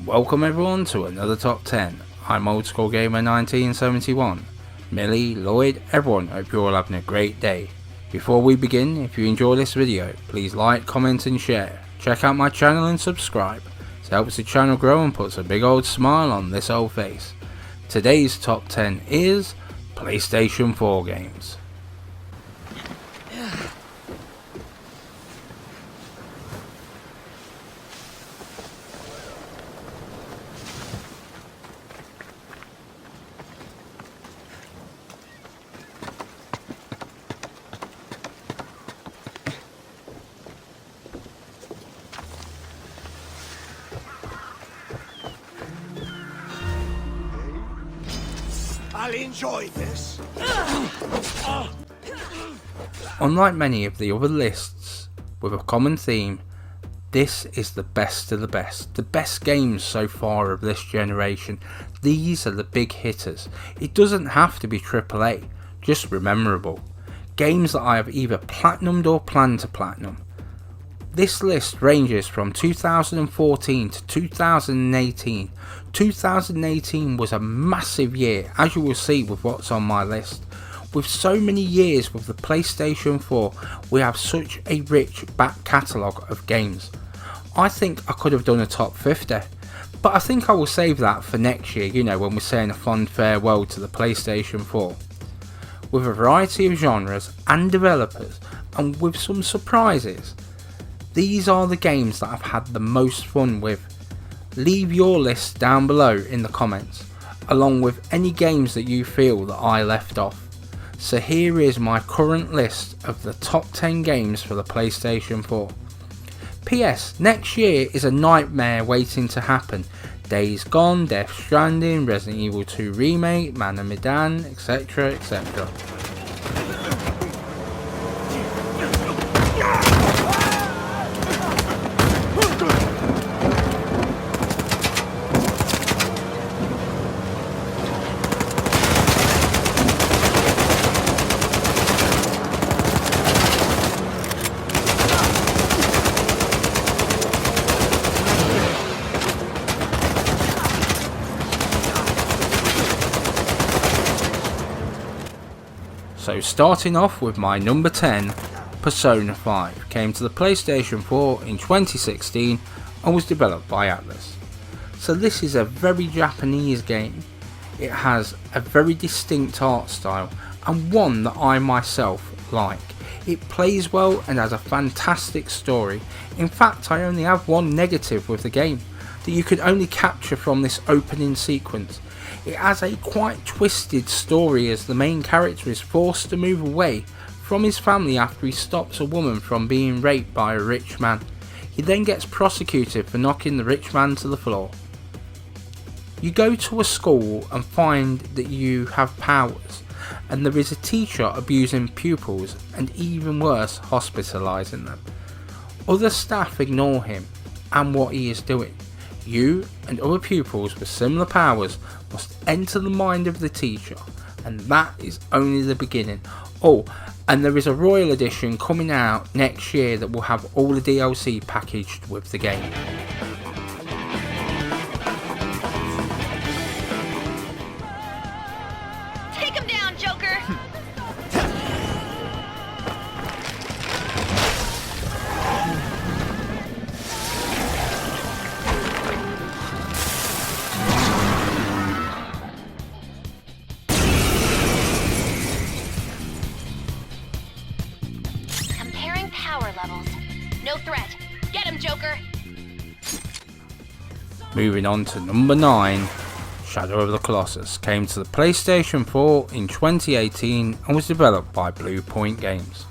Welcome everyone to another top 10. I'm Old School Gamer 1971. Millie, Lloyd, everyone, hope you're all having a great day. Before we begin, if you enjoy this video, please like, comment and share. Check out my channel and subscribe. It helps the channel grow and puts a big old smile on this old face. Today's top 10 is PlayStation 4 games. I'll enjoy this. Unlike many of the other lists with a common theme, this is the best of the best games so far of this generation. These are the big hitters. It doesn't have to be AAA, just memorable. Games that I have either platinumed or plan to platinum. This list ranges from 2014 to 2018. 2018 was a massive year, as you will see with what's on my list. With so many years with the PlayStation 4, we have such a rich back catalogue of games. I think I could have done a top 50, but I think I will save that for next year, when we're saying a fond farewell to the PlayStation 4. With a variety of genres and developers, and with some surprises. These are the games that I've had the most fun with. Leave your list down below in the comments, along with any games that you feel that I left off. So here is my current list of the top 10 games for the PlayStation 4. PS, next year is a nightmare waiting to happen. Days Gone, Death Stranding, Resident Evil 2 Remake, Man of Medan, etc, etc. So starting off with my number 10, Persona 5 came to the PlayStation 4 in 2016 and was developed by Atlus. So this is a very Japanese game. It has a very distinct art style and one that I myself like. It plays well and has a fantastic story. In fact, I only have one negative with the game that you can only capture from this opening sequence. It has a quite twisted story as the main character is forced to move away from his family after he stops a woman from being raped by a rich man. He then gets prosecuted for knocking the rich man to the floor. You go to a school and find that you have powers, and there is a teacher abusing pupils and even worse, hospitalising them. Other staff ignore him and what he is doing. You and other pupils with similar powers must enter the mind of the teacher, and that is only the beginning. Oh, and there is a Royal Edition coming out next year that will have all the DLC packaged with the game. Take him down, Joker! Power levels. No threat. Get him, Joker! Moving on to number 9, Shadow of the Colossus came to the PlayStation 4 in 2018 and was developed by Blue Point Games.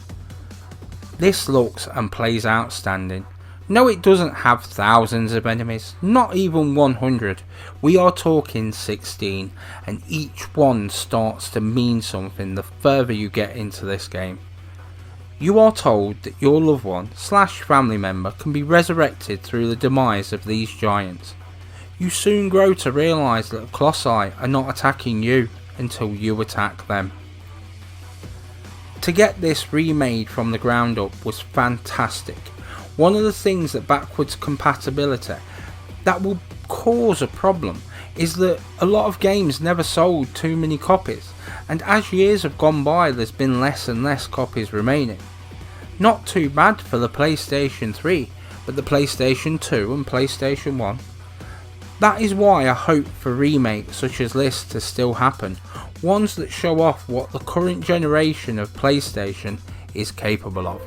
This looks and plays outstanding. No, it doesn't have thousands of enemies, not even 100. We are talking 16, and each one starts to mean something the further you get into this game. You are told that your loved one / family member can be resurrected through the demise of these giants. You soon grow to realise that the Colossi are not attacking you until you attack them. To get this remade from the ground up was fantastic. One of the things that backwards compatibility that will cause a problem is that a lot of games never sold too many copies, and as years have gone by there's been less and less copies remaining. Not too bad for the PlayStation 3, but the PlayStation 2 and PlayStation 1. That is why I hope for remakes such as this to still happen, ones that show off what the current generation of PlayStation is capable of.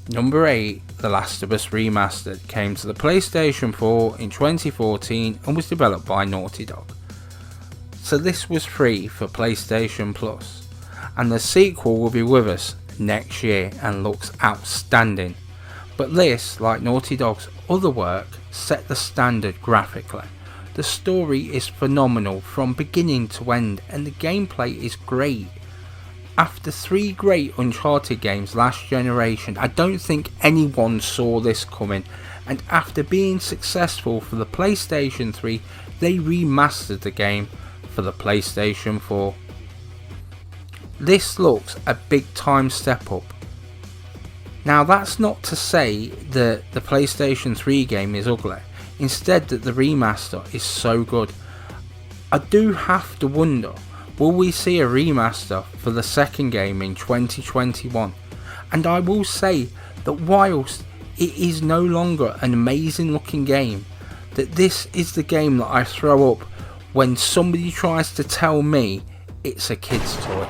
Number 8, The Last of Us Remastered, came to the PlayStation 4 in 2014 and was developed by Naughty Dog. So this was free for PlayStation Plus, and the sequel will be with us next year and looks outstanding. But this, like Naughty Dog's other work, set the standard graphically. The story is phenomenal from beginning to end and the gameplay is great. After 3 great Uncharted games last generation, I don't think anyone saw this coming, and after being successful for the PlayStation 3, they remastered the game for the PlayStation 4. This looks a big time step up. Now that's not to say that the PlayStation 3 game is ugly, instead that the remaster is so good. I do have to wonder, will we see a remaster for the second game in 2021? And I will say that whilst it is no longer an amazing looking game, that this is the game that I throw up when somebody tries to tell me it's a kid's toy.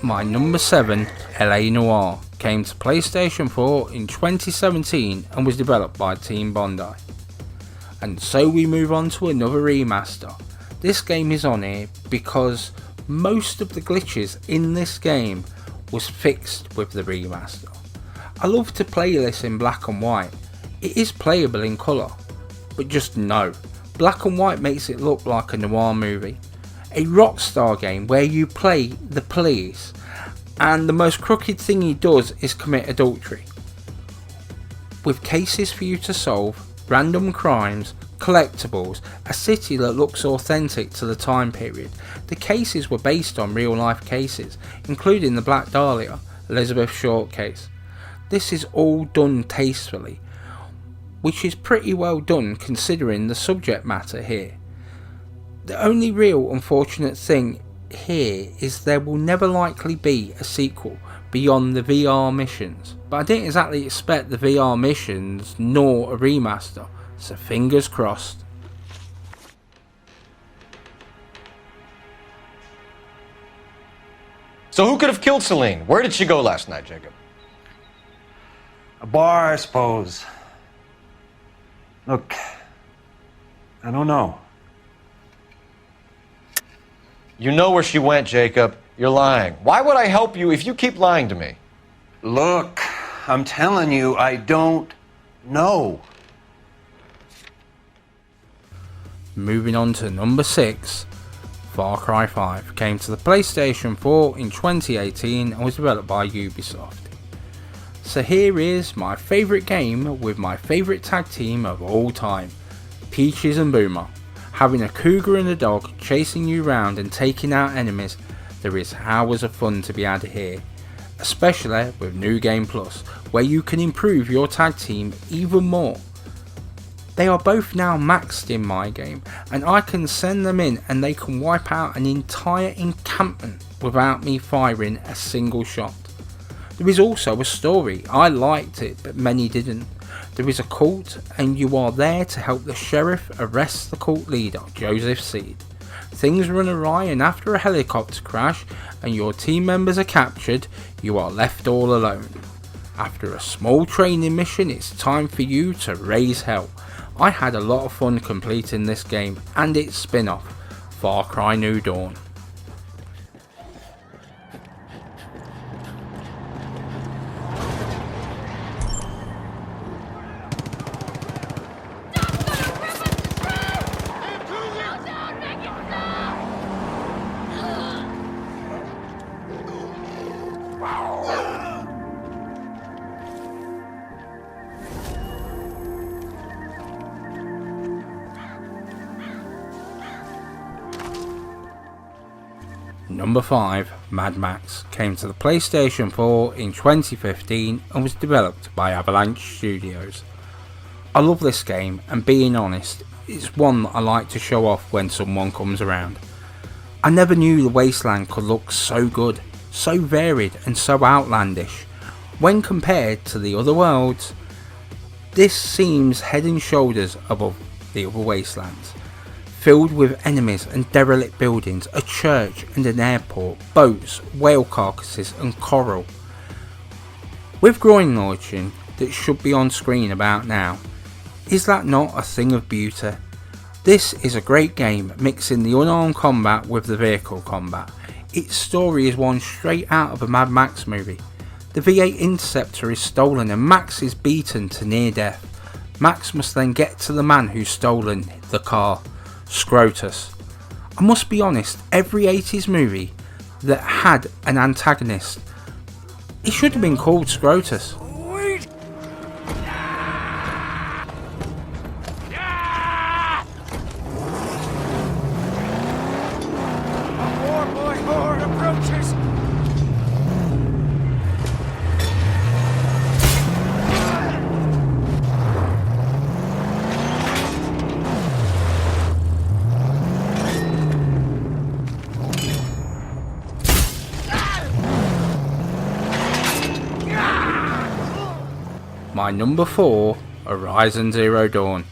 My number 7, LA Noire, came to PlayStation 4 in 2017 and was developed by Team Bondi. And so we move on to another remaster. This game is on here because most of the glitches in this game was fixed with the remaster. I love to play this in black and white. It is playable in colour, but just no. Black and white makes it look like a noir movie. A Rockstar game where you play the police and the most crooked thing he does is commit adultery. With cases for you to solve, random crimes, collectibles, a city that looks authentic to the time period. The cases were based on real life cases, including the Black Dahlia, Elizabeth Short case. This is all done tastefully, which is pretty well done considering the subject matter here. The only real unfortunate thing here is there will never likely be a sequel beyond the VR missions, but I didn't exactly expect the VR missions nor a remaster, so fingers crossed. So who could have killed Celine? Where did she go last night, Jacob? A bar, I suppose. Look, I don't know. You know where she went, Jacob. You're lying. Why would I help you if you keep lying to me? Look, I'm telling you, I don't know. Moving on to number 6, Far Cry 5 came to the PlayStation 4 in 2018 and was developed by Ubisoft. So here is my favourite game with my favourite tag team of all time, Peaches and Boomer. Having a cougar and a dog chasing you around and taking out enemies, there is hours of fun to be had here, especially with New Game Plus, where you can improve your tag team even more. They are both now maxed in my game, and I can send them in and they can wipe out an entire encampment without me firing a single shot. There is also a story. I liked it, but many didn't. There is a cult and you are there to help the sheriff arrest the cult leader, Joseph Seed. Things run awry and after a helicopter crash and your team members are captured, you are left all alone. After a small training mission, it's time for you to raise hell. I had a lot of fun completing this game and its spin-off, Far Cry New Dawn. Number 5, Mad Max, came to the PlayStation 4 in 2015 and was developed by Avalanche Studios. I love this game and being honest, it's one that I like to show off when someone comes around. I never knew the wasteland could look so good, so varied and so outlandish. When compared to the other worlds, this seems head and shoulders above the other wastelands. Filled with enemies and derelict buildings, a church and an airport, boats, whale carcasses and coral. With groin launching that should be on screen about now, is that not a thing of beauty? This is a great game mixing the unarmed combat with the vehicle combat. Its story is one straight out of a Mad Max movie. The V8 Interceptor is stolen and Max is beaten to near death. Max must then get to the man who's stolen the car, Scrotus. I must be honest, every 80s movie that had an antagonist, it should have been called Scrotus. My number 4, Horizon Zero Dawn,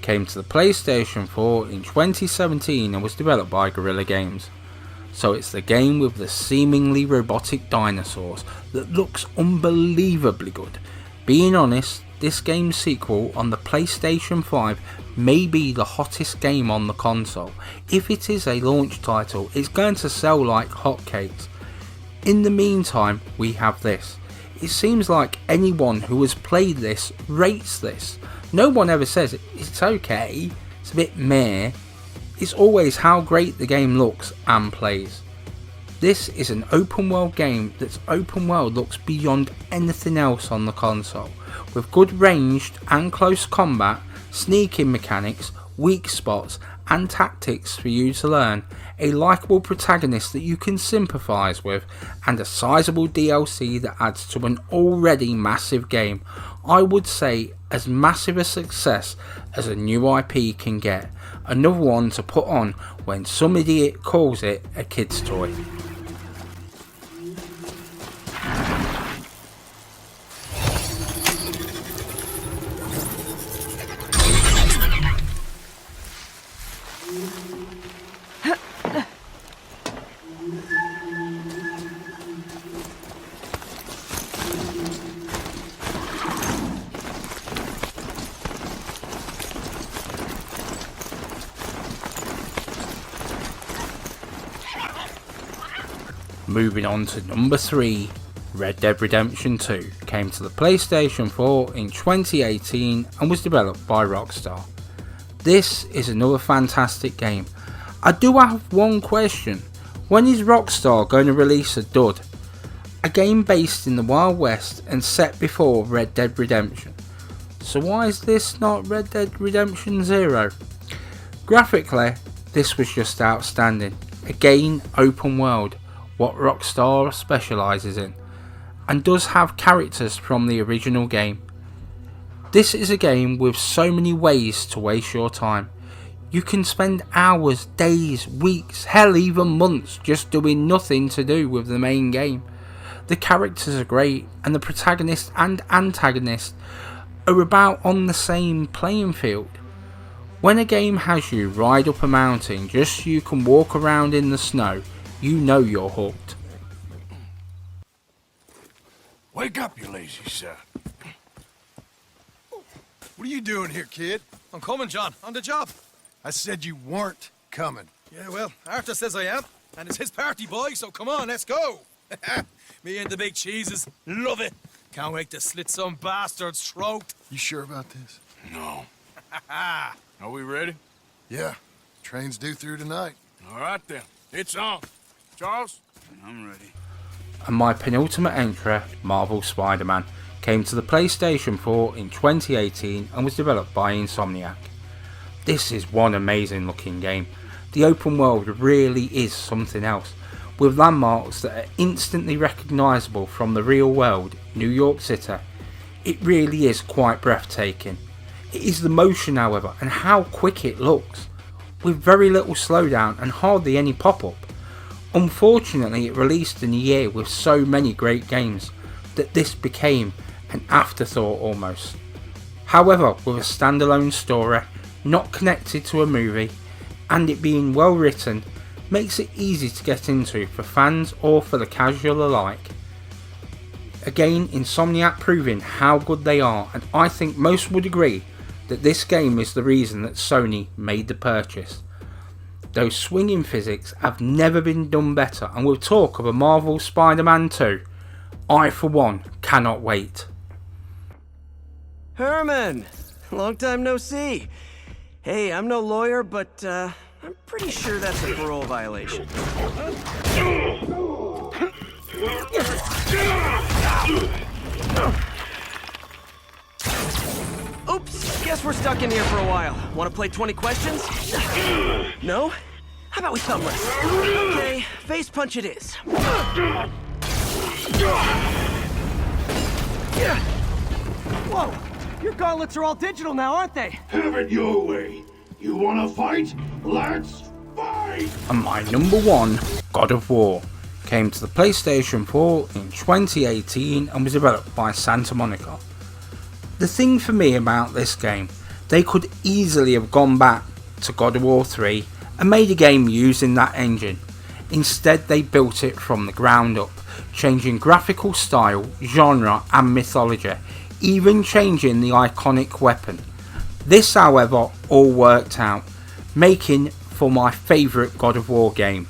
came to the PlayStation 4 in 2017 and was developed by Guerrilla Games. So it's the game with the seemingly robotic dinosaurs that looks unbelievably good. Being honest, this game's sequel on the PlayStation 5 may be the hottest game on the console. If it is a launch title, it's going to sell like hotcakes. In the meantime, we have this. It seems like anyone who has played this rates this. No one ever says it's okay, it's a bit meh. It's always how great the game looks and plays. This is an open world game that's open world looks beyond anything else on the console, with good ranged and close combat, sneaking mechanics, weak spots and tactics for you to learn, a likeable protagonist that you can sympathise with, and a sizable DLC that adds to an already massive game. I would say as massive a success as a new IP can get. Another one to put on when some idiot calls it a kid's toy. Moving on to number 3, Red Dead Redemption 2 came to the PlayStation 4 in 2018 and was developed by Rockstar. This is another fantastic game. I do have one question. When is Rockstar going to release a dud? A game based in the Wild West and set before Red Dead Redemption. So why is this not Red Dead Redemption 0? Graphically, this was just outstanding. Again, open world, what Rockstar specialises in, and does have characters from the original game. This is a game with so many ways to waste your time. You can spend hours, days, weeks, hell even months just doing nothing to do with the main game. The characters are great and the protagonist and antagonist are about on the same playing field. When a game has you ride up a mountain just so you can walk around in the snow, you know you're hooked. Wake up, you lazy son. What are you doing here, kid? I'm coming, John. On the job. I said you weren't coming. Yeah, well, Arthur says I am. And it's his party, boy, so come on, let's go. Me and the big cheeses. Love it. Can't wait to slit some bastard's throat. You sure about this? No. Are we ready? Yeah. Train's due through tonight. All right then. It's on. Charles? I'm ready. And my penultimate entry, Marvel Spider-Man, came to the PlayStation 4 in 2018 and was developed by Insomniac. This is one amazing looking game. The open world really is something else, with landmarks that are instantly recognisable from the real world, New York City. It really is quite breathtaking. It is the motion, however, and how quick it looks, with very little slowdown and hardly any pop-up. Unfortunately, it released in a year with so many great games that this became an afterthought almost. However, with a standalone story, not connected to a movie, and it being well written, makes it easy to get into for fans or for the casual alike. Again, Insomniac proving how good they are, and I think most would agree that this game is the reason that Sony made the purchase. Those swinging physics have never been done better, and with talk of a Marvel Spider-Man 2, I for one cannot wait. Herman! Long time no see. Hey, I'm no lawyer, but I'm pretty sure that's a parole violation. Oops, guess we're stuck in here for a while. Want to play 20 questions? No? How about we thumb race? Okay, face punch it is. Whoa! Your gauntlets are all digital now, aren't they? Have it your way. You wanna fight? Let's fight! And my number one, God of War, came to the PlayStation 4 in 2018 and was developed by Santa Monica. The thing for me about this game, they could easily have gone back to God of War 3 and made a game using that engine. Instead, they built it from the ground up, changing graphical style, genre and mythology, even changing the iconic weapon. This, however, all worked out, making for my favourite God of War game.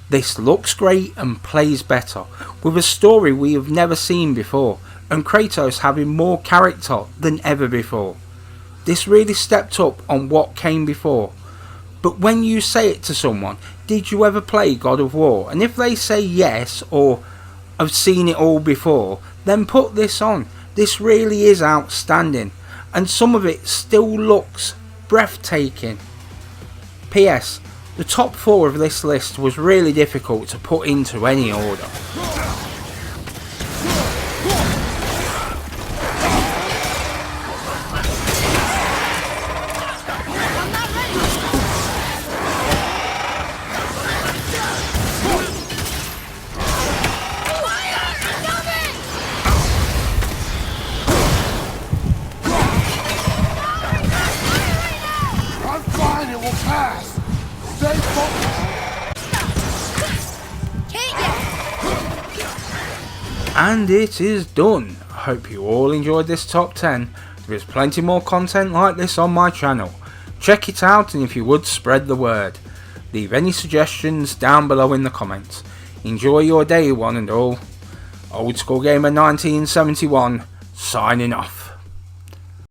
This looks great and plays better, with a story we have never seen before, and Kratos having more character than ever before. This really stepped up on what came before. But when you say it to someone, did you ever play God of War? And if they say yes, or I've seen it all before, then put this on. This really is outstanding, and some of it still looks breathtaking. P.S. The top 4 of this list was really difficult to put into any order. I'm fine, it will pass. Stay focused. And it is done. I hope you all enjoyed this top 10. There is plenty more content like this on my channel. Check it out, and if you would, spread the word. Leave any suggestions down below in the comments. Enjoy your day, one and all. Old School Gamer 1971 signing off.